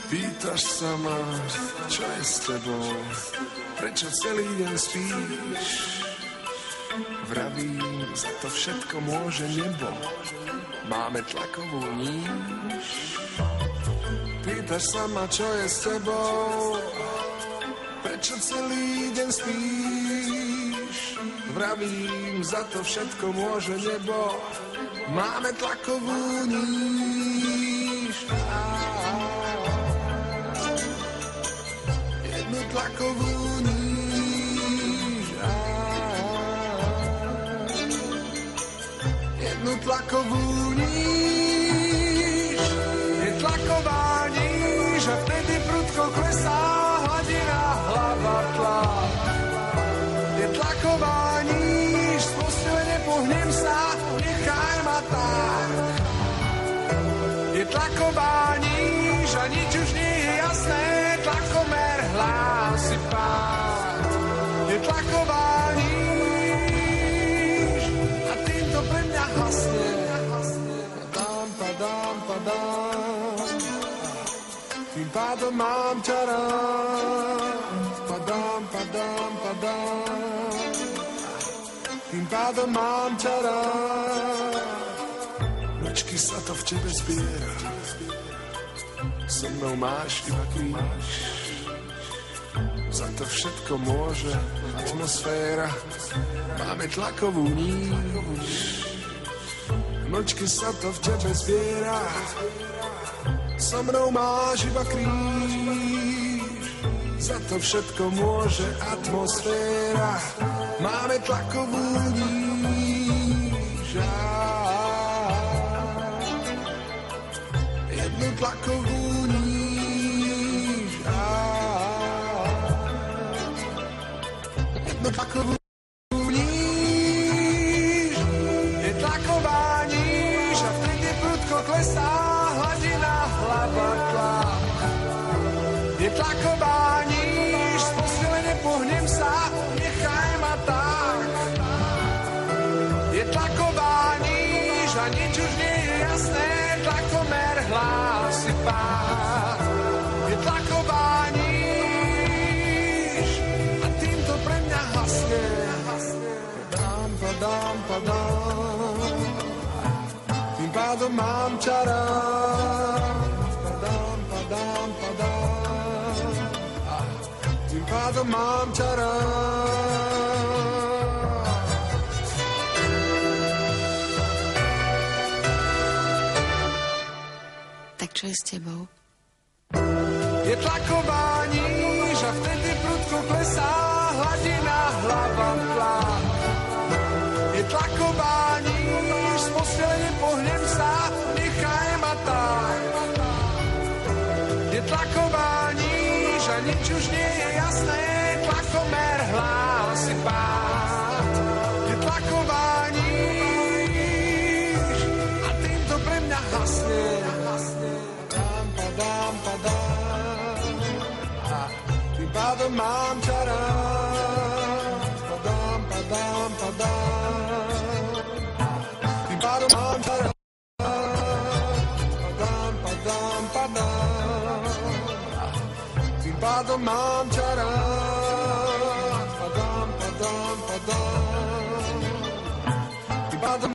Pýtaš sa ma, čo je s tebou, prečo celý deň spíš? Vravím, za to všetko môže nebo, máme tlakovú níž. Pýtaš sa ma, čo je s tebou, prečo celý deň spíš? Vravím, za to všetko môže nebo, máme tlakovú níž. Jednu tlakovú níž. Jednu tlakovú níž. Je tlaková níž a vtedy prudko klesá hladina, hlava tlak. Je tlaková níž, z postele nepohnem sa, nechaj ma tak. Je tlaková níž a nič už nie je jasné, tlakomer hlási pád. Je tlaková níž a týmto pre mňa hasne. Padám, tým pádom mám ťa rád. Padám, tým pádom mám ťa rád. Mlčky sa to v tebe zbiera, so mnou máš iba kríž. Za to všetko môže atmosféra, máme tlakovú níž. Mlčky sa to v tebe zbiera, so mnou máš iba kríž. Za to všetko môže atmosféra, máme tlakovú níž. Jednu tlakovú níž. Jednu tlakovú níž. Je tlaková níž a vtedy prudko klesá hladina, hlava tlak. Je tlaková níž, z postele nepohnem sa, nechaj ma tak. Je tlaková níž a nič už nie je jasné, tlakomer hlási pád. Je tlaková níž a týmto pre mňa hasne. Padám, tým pádom mám ťa rád. Padám, tým pádom mám ťa rád. Tak čo je s tebou? Je tlaková níž a vtedy prudko klesá hladina, hlava tlak. Je tlaková níž, z postele nepohnem sa, nechaj ma tak. Je tlaková níž a nič už nie je jasné, tlakomer hlási pád. Je tlaková níž a týmto pre mňa hasne. Padám, tým pádom mám ťa rád. Padám, tým pádom mám ťa rád. Padám, tým pádom mám ťa rád. Padám, tým pádom